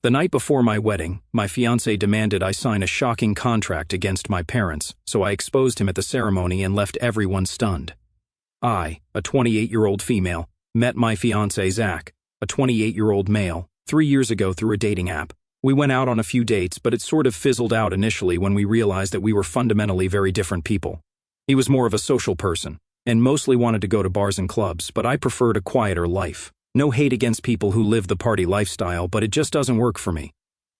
The night before my wedding, my fiancé demanded I sign a shocking contract against my parents, so I exposed him at the ceremony and left everyone stunned. I, a 28-year-old female, met my fiancé Zach, a 28-year-old male, 3 years ago through a dating app. We went out on a few dates, but it sort of fizzled out initially when we realized that we were fundamentally very different people. He was more of a social person, and mostly wanted to go to bars and clubs, but I preferred a quieter life. No hate against people who live the party lifestyle, but it just doesn't work for me.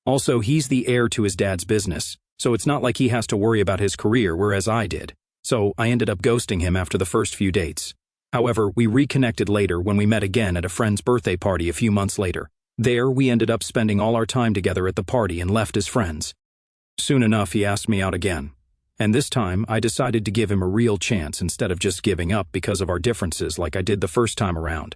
Also, he's the heir to his dad's business, so it's not like he has to worry about his career, whereas I did. So I ended up ghosting him after the first few dates. However, we reconnected later when we met again at a friend's birthday party a few months later. There, we ended up spending all our time together at the party and left as friends. Soon enough, he asked me out again. And this time, I decided to give him a real chance instead of just giving up because of our differences like I did the first time around.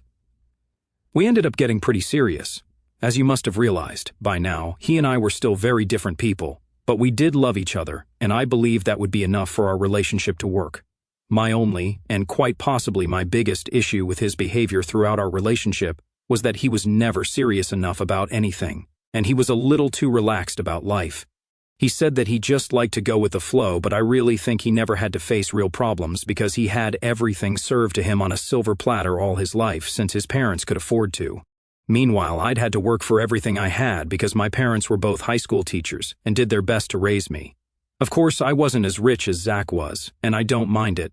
We ended up getting pretty serious. As you must have realized, by now, he and I were still very different people, but we did love each other, and I believed that would be enough for our relationship to work. My only, and quite possibly my biggest issue with his behavior throughout our relationship was that he was never serious enough about anything, and he was a little too relaxed about life. He said that he just liked to go with the flow, but I really think he never had to face real problems because he had everything served to him on a silver platter all his life since his parents could afford to. Meanwhile, I'd had to work for everything I had because my parents were both high school teachers and did their best to raise me. Of course, I wasn't as rich as Zach was, and I don't mind it.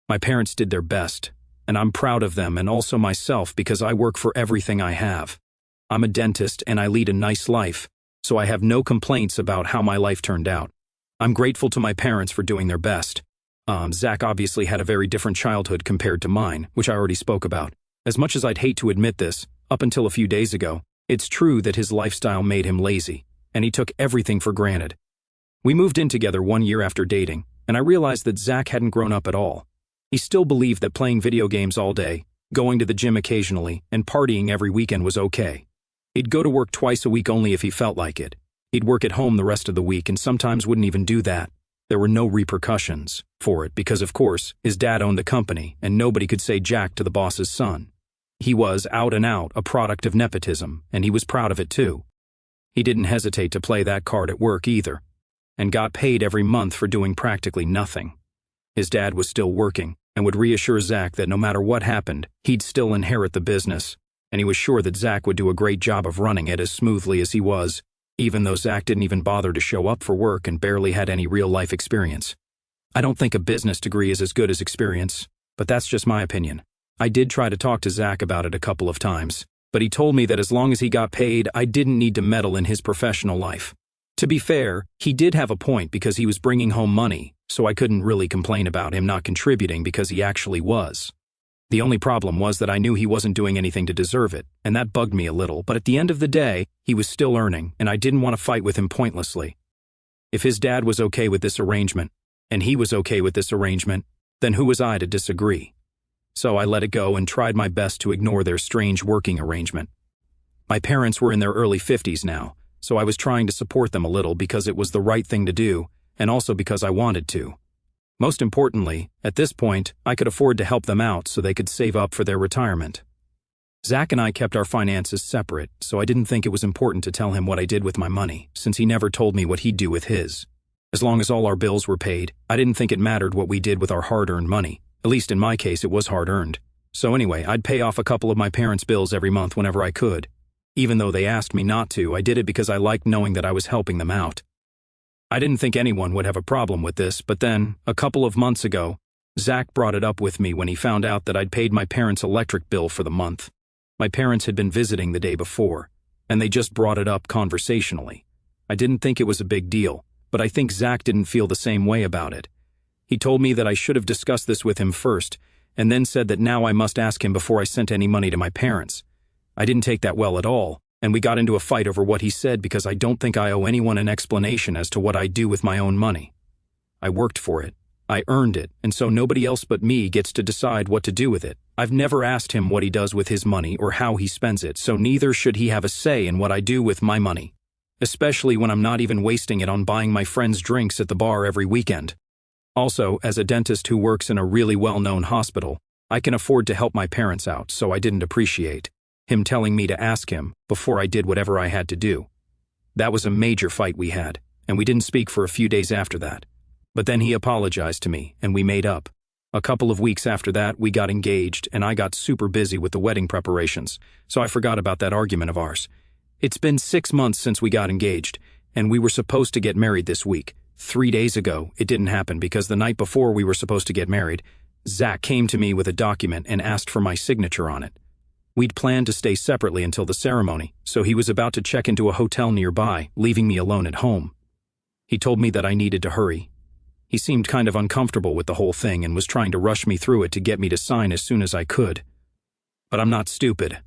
My parents did their best, and I'm proud of them and also myself because I work for everything I have. I'm a dentist and I lead a nice life, so I have no complaints about how my life turned out. I'm grateful to my parents for doing their best. Zach obviously had a very different childhood compared to mine, which I already spoke about. As much as I'd hate to admit this, up until a few days ago, it's true that his lifestyle made him lazy, and he took everything for granted. We moved in together 1 year after dating, and I realized that Zach hadn't grown up at all. He still believed that playing video games all day, going to the gym occasionally, and partying every weekend was okay. He'd go to work twice a week only if he felt like it. He'd work at home the rest of the week and sometimes wouldn't even do that. There were no repercussions for it because, of course, his dad owned the company and nobody could say jack to the boss's son. He was, out and out, a product of nepotism, and he was proud of it too. He didn't hesitate to play that card at work either, and got paid every month for doing practically nothing. His dad was still working, and would reassure Zach that no matter what happened, he'd still inherit the business, and he was sure that Zach would do a great job of running it as smoothly as he was, even though Zach didn't even bother to show up for work and barely had any real-life experience. I don't think a business degree is as good as experience, but that's just my opinion. I did try to talk to Zach about it a couple of times, but he told me that as long as he got paid, I didn't need to meddle in his professional life. To be fair, he did have a point because he was bringing home money, so I couldn't really complain about him not contributing because he actually was. The only problem was that I knew he wasn't doing anything to deserve it, and that bugged me a little, but at the end of the day, he was still earning, and I didn't want to fight with him pointlessly. If his dad was okay with this arrangement, and he was okay with this arrangement, then who was I to disagree? So I let it go and tried my best to ignore their strange working arrangement. My parents were in their early 50s now, so I was trying to support them a little because it was the right thing to do, and also because I wanted to. Most importantly, at this point, I could afford to help them out so they could save up for their retirement. Zach and I kept our finances separate, so I didn't think it was important to tell him what I did with my money, since he never told me what he'd do with his. As long as all our bills were paid, I didn't think it mattered what we did with our hard-earned money. At least in my case, it was hard-earned. So anyway, I'd pay off a couple of my parents' bills every month whenever I could. Even though they asked me not to, I did it because I liked knowing that I was helping them out. I didn't think anyone would have a problem with this, but then, a couple of months ago, Zach brought it up with me when he found out that I'd paid my parents' electric bill for the month. My parents had been visiting the day before, and they just brought it up conversationally. I didn't think it was a big deal, but I think Zach didn't feel the same way about it. He told me that I should have discussed this with him first, and then said that now I must ask him before I sent any money to my parents. I didn't take that well at all, and we got into a fight over what he said because I don't think I owe anyone an explanation as to what I do with my own money. I worked for it. I earned it, and so nobody else but me gets to decide what to do with it. I've never asked him what he does with his money or how he spends it, so neither should he have a say in what I do with my money, especially when I'm not even wasting it on buying my friends drinks at the bar every weekend. Also, as a dentist who works in a really well-known hospital, I can afford to help my parents out, so I didn't appreciate him telling me to ask him before I did whatever I had to do. That was a major fight we had, and we didn't speak for a few days after that. But then he apologized to me, and we made up. A couple of weeks after that, we got engaged, and I got super busy with the wedding preparations, so I forgot about that argument of ours. It's been 6 months since we got engaged, and we were supposed to get married this week. 3 days ago, it didn't happen because the night before we were supposed to get married, Zach came to me with a document and asked for my signature on it. We'd planned to stay separately until the ceremony, so he was about to check into a hotel nearby, leaving me alone at home. He told me that I needed to hurry. He seemed kind of uncomfortable with the whole thing and was trying to rush me through it to get me to sign as soon as I could. But I'm not stupid.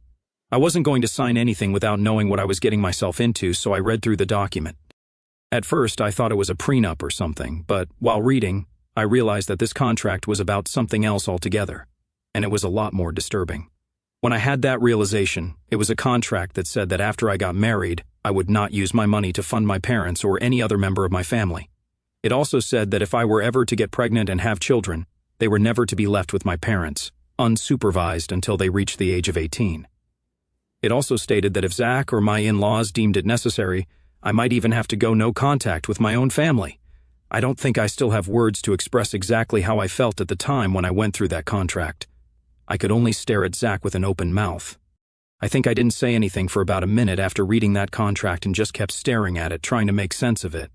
I wasn't going to sign anything without knowing what I was getting myself into, so I read through the document. At first, I thought it was a prenup or something, but while reading, I realized that this contract was about something else altogether, and it was a lot more disturbing. When I had that realization, it was a contract that said that after I got married, I would not use my money to fund my parents or any other member of my family. It also said that if I were ever to get pregnant and have children, they were never to be left with my parents, unsupervised until they reached the age of 18. It also stated that if Zach or my in-laws deemed it necessary, I might even have to go no contact with my own family. I don't think I still have words to express exactly how I felt at the time when I went through that contract. I could only stare at Zach with an open mouth. I think I didn't say anything for about a minute after reading that contract and just kept staring at it, trying to make sense of it.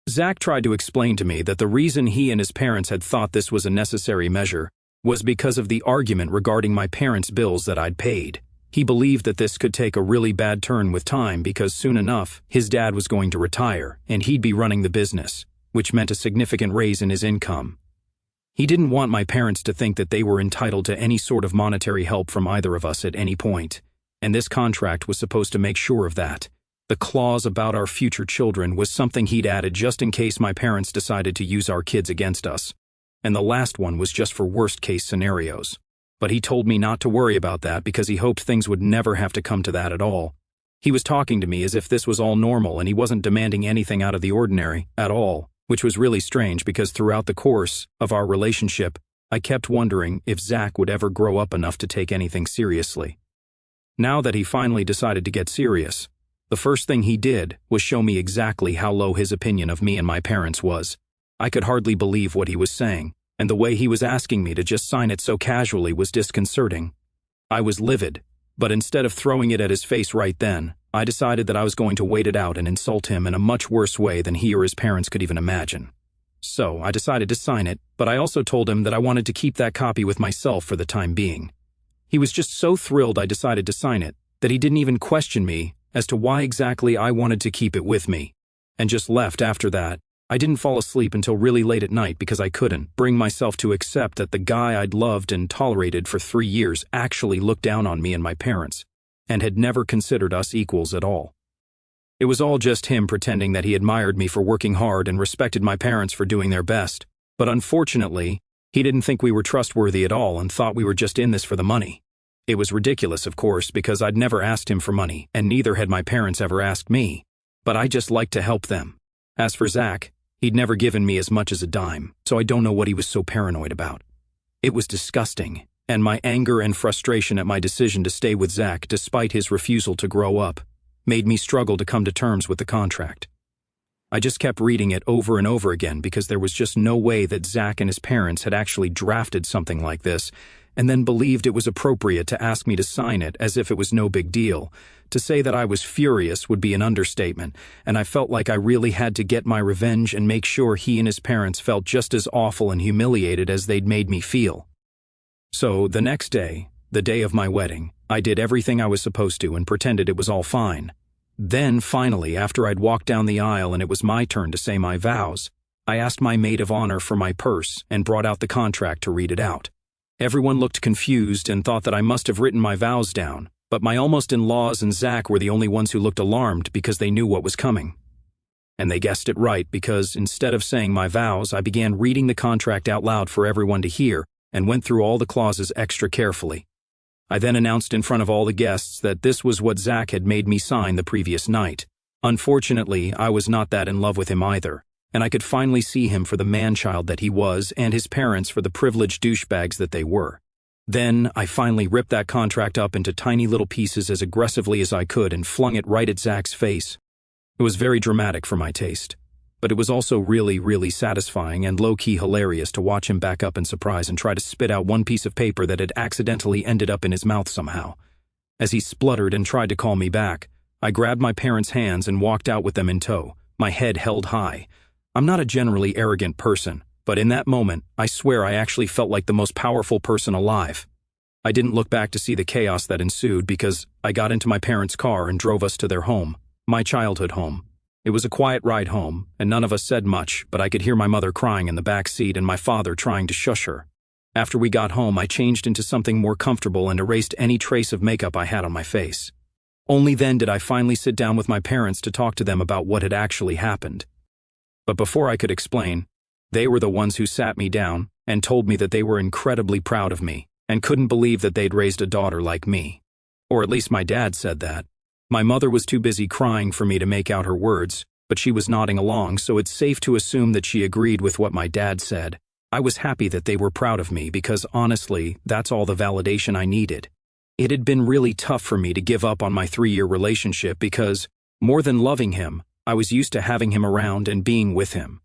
Zach tried to explain to me that the reason he and his parents had thought this was a necessary measure was because of the argument regarding my parents' bills that I'd paid. He believed that this could take a really bad turn with time because soon enough, his dad was going to retire and he'd be running the business, which meant a significant raise in his income. He didn't want my parents to think that they were entitled to any sort of monetary help from either of us at any point, and this contract was supposed to make sure of that. The clause about our future children was something he'd added just in case my parents decided to use our kids against us, and the last one was just for worst-case scenarios. But he told me not to worry about that because he hoped things would never have to come to that at all. He was talking to me as if this was all normal and he wasn't demanding anything out of the ordinary at all, which was really strange because throughout the course of our relationship, I kept wondering if Zach would ever grow up enough to take anything seriously. Now that he finally decided to get serious, the first thing he did was show me exactly how low his opinion of me and my parents was. I could hardly believe what he was saying, and the way he was asking me to just sign it so casually was disconcerting. I was livid, but instead of throwing it at his face right then, I decided that I was going to wait it out and insult him in a much worse way than he or his parents could even imagine. So I decided to sign it, but I also told him that I wanted to keep that copy with myself for the time being. He was just so thrilled I decided to sign it that he didn't even question me as to why exactly I wanted to keep it with me, and just left after that. I didn't fall asleep until really late at night because I couldn't bring myself to accept that the guy I'd loved and tolerated for 3 years actually looked down on me and my parents, and had never considered us equals at all. It was all just him pretending that he admired me for working hard and respected my parents for doing their best, but unfortunately, he didn't think we were trustworthy at all and thought we were just in this for the money. It was ridiculous, of course, because I'd never asked him for money, and neither had my parents ever asked me, but I just liked to help them. As for Zach, he'd never given me as much as a dime, so I don't know what he was so paranoid about. It was disgusting, and my anger and frustration at my decision to stay with Zach despite his refusal to grow up made me struggle to come to terms with the contract. I just kept reading it over and over again because there was just no way that Zach and his parents had actually drafted something like this and then believed it was appropriate to ask me to sign it as if it was no big deal. To say that I was furious would be an understatement, and I felt like I really had to get my revenge and make sure he and his parents felt just as awful and humiliated as they'd made me feel. So, the next day, the day of my wedding, I did everything I was supposed to and pretended it was all fine. Then, finally, after I'd walked down the aisle and it was my turn to say my vows, I asked my maid of honor for my purse and brought out the contract to read it out. Everyone looked confused and thought that I must have written my vows down, but my almost-in-laws and Zach were the only ones who looked alarmed because they knew what was coming. And they guessed it right because instead of saying my vows, I began reading the contract out loud for everyone to hear and went through all the clauses extra carefully. I then announced in front of all the guests that this was what Zach had made me sign the previous night. Unfortunately, I was not that in love with him either, and I could finally see him for the man-child that he was and his parents for the privileged douchebags that they were. Then, I finally ripped that contract up into tiny little pieces as aggressively as I could and flung it right at Zach's face. It was very dramatic for my taste, but it was also really, really satisfying and low-key hilarious to watch him back up in surprise and try to spit out one piece of paper that had accidentally ended up in his mouth somehow. As he spluttered and tried to call me back, I grabbed my parents' hands and walked out with them in tow, my head held high. I'm not a generally arrogant person, but in that moment, I swear I actually felt like the most powerful person alive. I didn't look back to see the chaos that ensued because I got into my parents' car and drove us to their home, my childhood home. It was a quiet ride home, and none of us said much, but I could hear my mother crying in the back seat and my father trying to shush her. After we got home, I changed into something more comfortable and erased any trace of makeup I had on my face. Only then did I finally sit down with my parents to talk to them about what had actually happened. But before I could explain, they were the ones who sat me down and told me that they were incredibly proud of me and couldn't believe that they'd raised a daughter like me. Or at least my dad said that. My mother was too busy crying for me to make out her words, but she was nodding along, so it's safe to assume that she agreed with what my dad said. I was happy that they were proud of me because, honestly, that's all the validation I needed. It had been really tough for me to give up on my 3-year relationship because, more than loving him, I was used to having him around and being with him.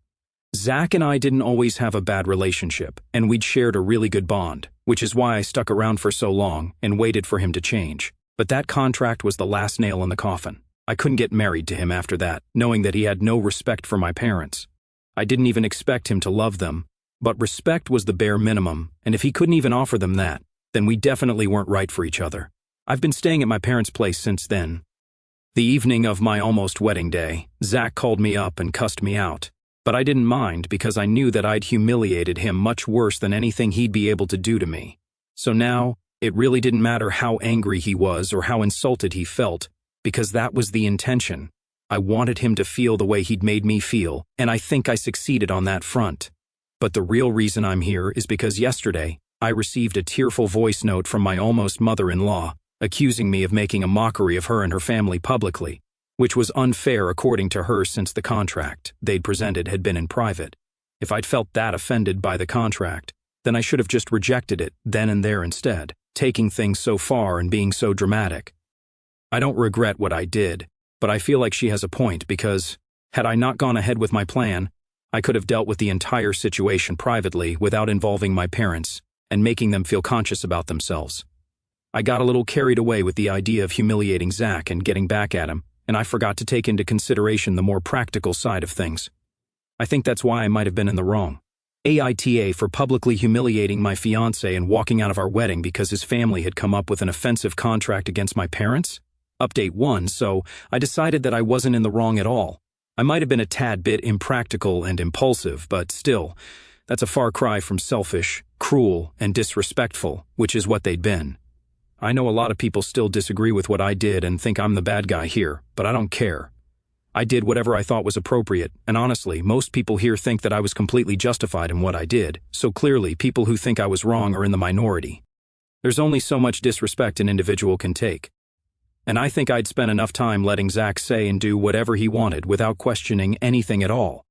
Zach and I didn't always have a bad relationship, and we'd shared a really good bond, which is why I stuck around for so long and waited for him to change. But that contract was the last nail in the coffin. I couldn't get married to him after that, knowing that he had no respect for my parents. I didn't even expect him to love them, but respect was the bare minimum, and if he couldn't even offer them that, then we definitely weren't right for each other. I've been staying at my parents' place since then. The evening of my almost wedding day, Zach called me up and cussed me out, but I didn't mind because I knew that I'd humiliated him much worse than anything he'd be able to do to me. So now, it really didn't matter how angry he was or how insulted he felt, because that was the intention. I wanted him to feel the way he'd made me feel, and I think I succeeded on that front. But the real reason I'm here is because yesterday, I received a tearful voice note from my almost mother-in-law, accusing me of making a mockery of her and her family publicly, which was unfair according to her since the contract they'd presented had been in private. If I'd felt that offended by the contract, then I should have just rejected it then and there instead, taking things so far and being so dramatic. I don't regret what I did, but I feel like she has a point because, had I not gone ahead with my plan, I could have dealt with the entire situation privately without involving my parents and making them feel conscious about themselves. I got a little carried away with the idea of humiliating Zach and getting back at him, and I forgot to take into consideration the more practical side of things. I think that's why I might have been in the wrong. AITA for publicly humiliating my fiancé and walking out of our wedding because his family had come up with an offensive contract against my parents? Update 1, so I decided that I wasn't in the wrong at all. I might have been a tad bit impractical and impulsive, but still, that's a far cry from selfish, cruel, and disrespectful, which is what they'd been. I know a lot of people still disagree with what I did and think I'm the bad guy here, but I don't care. I did whatever I thought was appropriate, and honestly, most people here think that I was completely justified in what I did, so clearly people who think I was wrong are in the minority. There's only so much disrespect an individual can take. And I think I'd spent enough time letting Zach say and do whatever he wanted without questioning anything at all.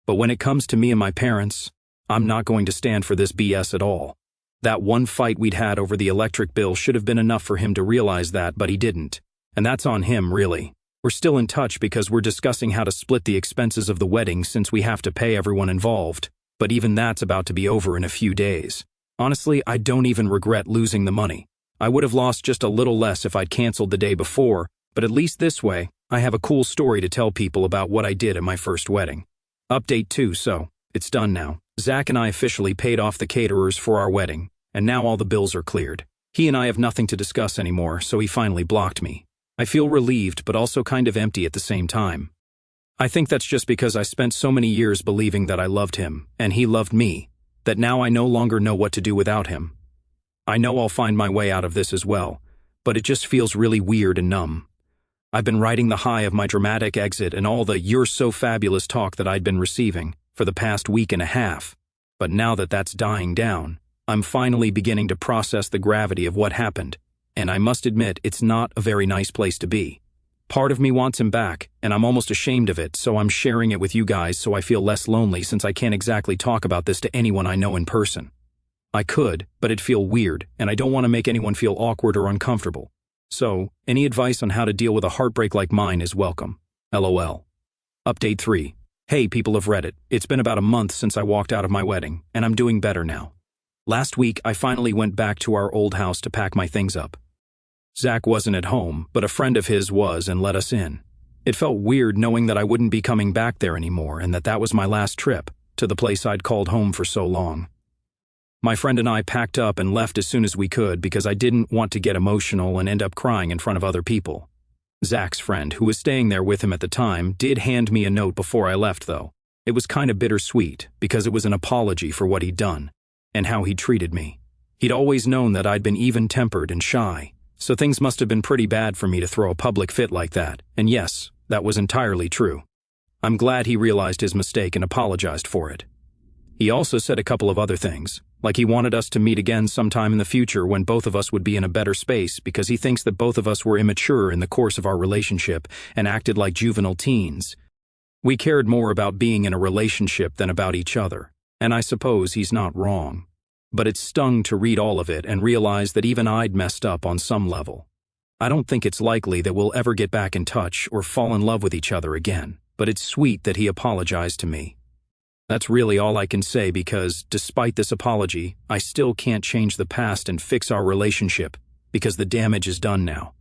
But when it comes to me and my parents, I'm not going to stand for this BS at all. That one fight we'd had over the electric bill should have been enough for him to realize that, but he didn't. And that's on him, really. We're still in touch because we're discussing how to split the expenses of the wedding since we have to pay everyone involved, but even that's about to be over in a few days. Honestly, I don't even regret losing the money. I would have lost just a little less if I'd canceled the day before, but at least this way, I have a cool story to tell people about what I did at my first wedding. Update 2, so, it's done now. Zach and I officially paid off the caterers for our wedding, and now all the bills are cleared. He and I have nothing to discuss anymore, so he finally blocked me. I feel relieved, but also kind of empty at the same time. I think that's just because I spent so many years believing that I loved him, and he loved me, that now I no longer know what to do without him. I know I'll find my way out of this as well, but it just feels really weird and numb. I've been riding the high of my dramatic exit and all the "you're so fabulous" talk that I'd been receiving for the past week and a half, but now that that's dying down, I'm finally beginning to process the gravity of what happened, and I must admit it's not a very nice place to be. Part of me wants him back, and I'm almost ashamed of it, so I'm sharing it with you guys so I feel less lonely since I can't exactly talk about this to anyone I know in person. I could, but it'd feel weird, and I don't want to make anyone feel awkward or uncomfortable. So, any advice on how to deal with a heartbreak like mine is welcome. LOL. Update 3. Hey people of Reddit, it's been about a month since I walked out of my wedding, and I'm doing better now. Last week, I finally went back to our old house to pack my things up. Zach wasn't at home, but a friend of his was and let us in. It felt weird knowing that I wouldn't be coming back there anymore and that was my last trip to the place I'd called home for so long. My friend and I packed up and left as soon as we could because I didn't want to get emotional and end up crying in front of other people. Zach's friend, who was staying there with him at the time, did hand me a note before I left, though. It was kind of bittersweet, because it was an apology for what he'd done, and how he'd treated me. He'd always known that I'd been even-tempered and shy, so things must have been pretty bad for me to throw a public fit like that, and yes, that was entirely true. I'm glad he realized his mistake and apologized for it. He also said a couple of other things, like he wanted us to meet again sometime in the future when both of us would be in a better space because he thinks that both of us were immature in the course of our relationship and acted like juvenile teens. We cared more about being in a relationship than about each other, and I suppose he's not wrong. But it stung to read all of it and realize that even I'd messed up on some level. I don't think it's likely that we'll ever get back in touch or fall in love with each other again, but it's sweet that he apologized to me. That's really all I can say because, despite this apology, I still can't change the past and fix our relationship because the damage is done now.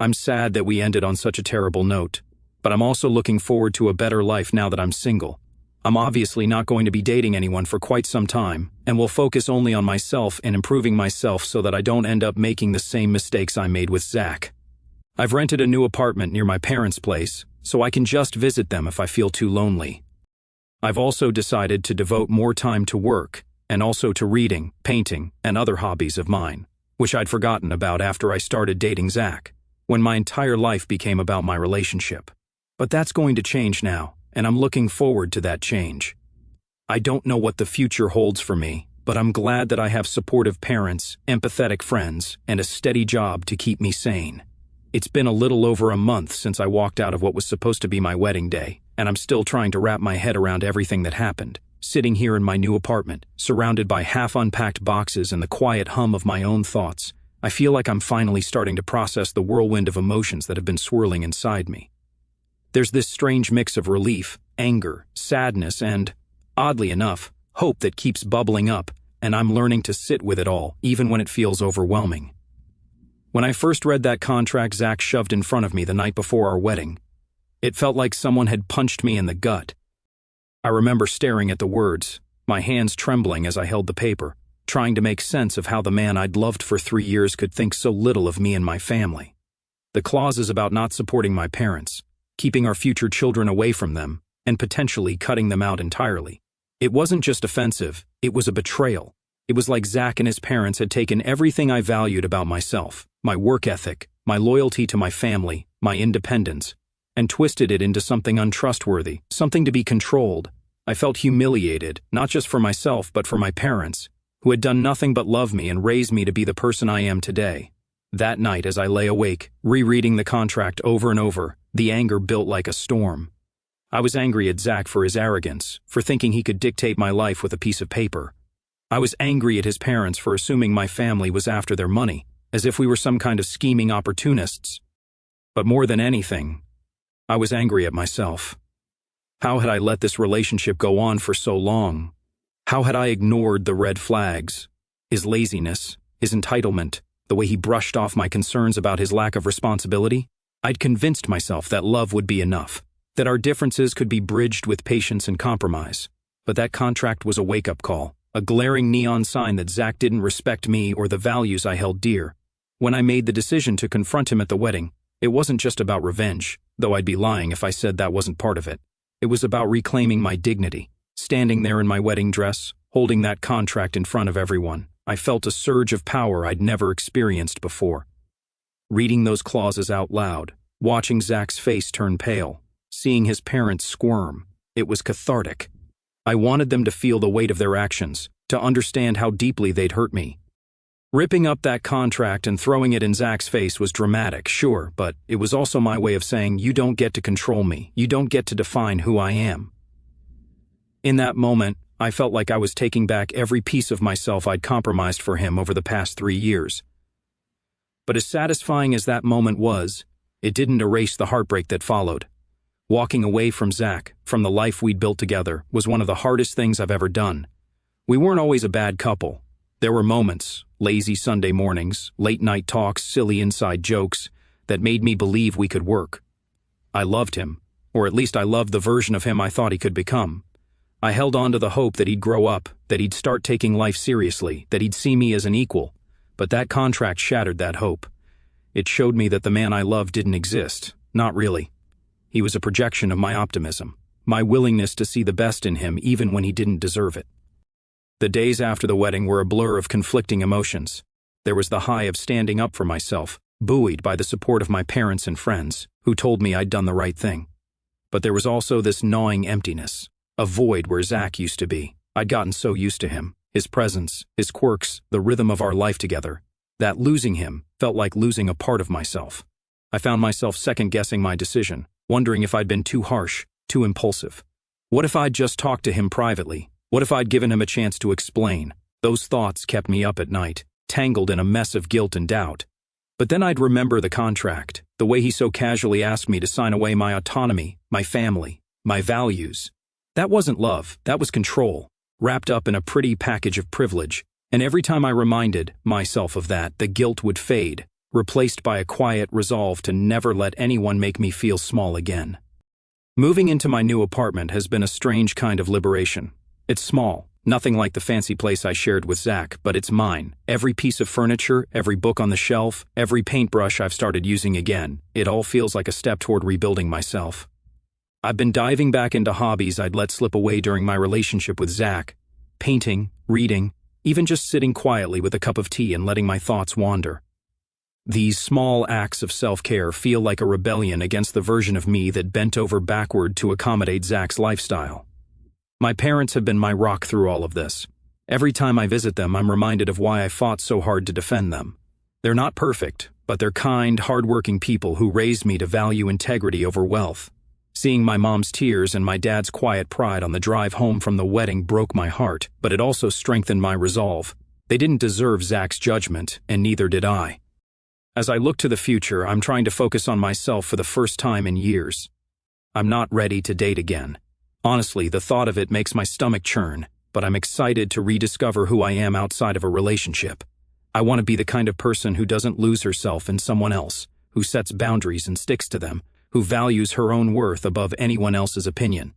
I'm sad that we ended on such a terrible note, but I'm also looking forward to a better life now that I'm single. I'm obviously not going to be dating anyone for quite some time and will focus only on myself and improving myself so that I don't end up making the same mistakes I made with Zach. I've rented a new apartment near my parents' place, so I can just visit them if I feel too lonely. I've also decided to devote more time to work and also to reading, painting, and other hobbies of mine, which I'd forgotten about after I started dating Zach, when my entire life became about my relationship. But that's going to change now, and I'm looking forward to that change. I don't know what the future holds for me, but I'm glad that I have supportive parents, empathetic friends, and a steady job to keep me sane. It's been a little over a month since I walked out of what was supposed to be my wedding day, and I'm still trying to wrap my head around everything that happened, sitting here in my new apartment, surrounded by half-unpacked boxes and the quiet hum of my own thoughts. I feel like I'm finally starting to process the whirlwind of emotions that have been swirling inside me. There's this strange mix of relief, anger, sadness, and, oddly enough, hope that keeps bubbling up, and I'm learning to sit with it all, even when it feels overwhelming. When I first read that contract Zach shoved in front of me the night before our wedding, it felt like someone had punched me in the gut. I remember staring at the words, my hands trembling as I held the paper, trying to make sense of how the man I'd loved for 3 years could think so little of me and my family. The clauses about not supporting my parents, keeping our future children away from them, and potentially cutting them out entirely. It wasn't just offensive, it was a betrayal. It was like Zach and his parents had taken everything I valued about myself, my work ethic, my loyalty to my family, my independence, and twisted it into something untrustworthy, something to be controlled. I felt humiliated, not just for myself but for my parents, who had done nothing but love me and raise me to be the person I am today. That night, as I lay awake, rereading the contract over and over, the anger built like a storm. I was angry at Zach for his arrogance, for thinking he could dictate my life with a piece of paper. I was angry at his parents for assuming my family was after their money, as if we were some kind of scheming opportunists. But more than anything, I was angry at myself. How had I let this relationship go on for so long? How had I ignored the red flags? His laziness, his entitlement, the way he brushed off my concerns about his lack of responsibility? I'd convinced myself that love would be enough, that our differences could be bridged with patience and compromise. But that contract was a wake-up call, a glaring neon sign that Zach didn't respect me or the values I held dear. When I made the decision to confront him at the wedding, it wasn't just about revenge, though I'd be lying if I said that wasn't part of it. It was about reclaiming my dignity. Standing there in my wedding dress, holding that contract in front of everyone, I felt a surge of power I'd never experienced before. Reading those clauses out loud, watching Zach's face turn pale, seeing his parents squirm, it was cathartic. I wanted them to feel the weight of their actions, to understand how deeply they'd hurt me. Ripping up that contract and throwing it in Zach's face was dramatic, sure, but it was also my way of saying, you don't get to control me, you don't get to define who I am. In that moment, I felt like I was taking back every piece of myself I'd compromised for him over the past 3 years. But as satisfying as that moment was, it didn't erase the heartbreak that followed. Walking away from Zach, from the life we'd built together, was one of the hardest things I've ever done. We weren't always a bad couple. There were moments, lazy Sunday mornings, late-night talks, silly inside jokes, that made me believe we could work. I loved him, or at least I loved the version of him I thought he could become. I held on to the hope that he'd grow up, that he'd start taking life seriously, that he'd see me as an equal. But that contract shattered that hope. It showed me that the man I loved didn't exist. Not really. He was a projection of my optimism, my willingness to see the best in him even when he didn't deserve it. The days after the wedding were a blur of conflicting emotions. There was the high of standing up for myself, buoyed by the support of my parents and friends, who told me I'd done the right thing. But there was also this gnawing emptiness, a void where Zach used to be. I'd gotten so used to him, his presence, his quirks, the rhythm of our life together, that losing him felt like losing a part of myself. I found myself second-guessing my decision, wondering if I'd been too harsh, too impulsive. What if I'd just talked to him privately? What if I'd given him a chance to explain? Those thoughts kept me up at night, tangled in a mess of guilt and doubt. But then I'd remember the contract, the way he so casually asked me to sign away my autonomy, my family, my values. That wasn't love, that was control, wrapped up in a pretty package of privilege. And every time I reminded myself of that, the guilt would fade, replaced by a quiet resolve to never let anyone make me feel small again. Moving into my new apartment has been a strange kind of liberation. It's small, nothing like the fancy place I shared with Zach, but it's mine. Every piece of furniture, every book on the shelf, every paintbrush I've started using again, it all feels like a step toward rebuilding myself. I've been diving back into hobbies I'd let slip away during my relationship with Zach. Painting, reading, even just sitting quietly with a cup of tea and letting my thoughts wander. These small acts of self-care feel like a rebellion against the version of me that bent over backward to accommodate Zach's lifestyle. My parents have been my rock through all of this. Every time I visit them, I'm reminded of why I fought so hard to defend them. They're not perfect, but they're kind, hard-working people who raised me to value integrity over wealth. Seeing my mom's tears and my dad's quiet pride on the drive home from the wedding broke my heart, but it also strengthened my resolve. They didn't deserve Zach's judgment, and neither did I. As I look to the future, I'm trying to focus on myself for the first time in years. I'm not ready to date again. Honestly, the thought of it makes my stomach churn, but I'm excited to rediscover who I am outside of a relationship. I want to be the kind of person who doesn't lose herself in someone else, who sets boundaries and sticks to them, who values her own worth above anyone else's opinion.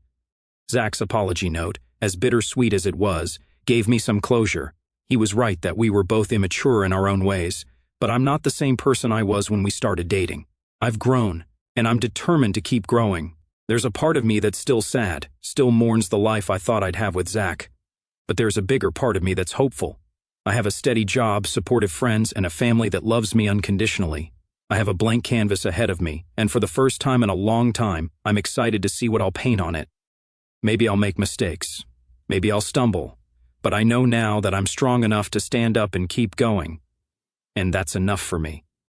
Zach's apology note, as bittersweet as it was, gave me some closure. He was right that we were both immature in our own ways, but I'm not the same person I was when we started dating. I've grown, and I'm determined to keep growing. There's a part of me that's still sad, still mourns the life I thought I'd have with Zach. But there's a bigger part of me that's hopeful. I have a steady job, supportive friends, and a family that loves me unconditionally. I have a blank canvas ahead of me, and for the first time in a long time, I'm excited to see what I'll paint on it. Maybe I'll make mistakes. Maybe I'll stumble. But I know now that I'm strong enough to stand up and keep going. And that's enough for me.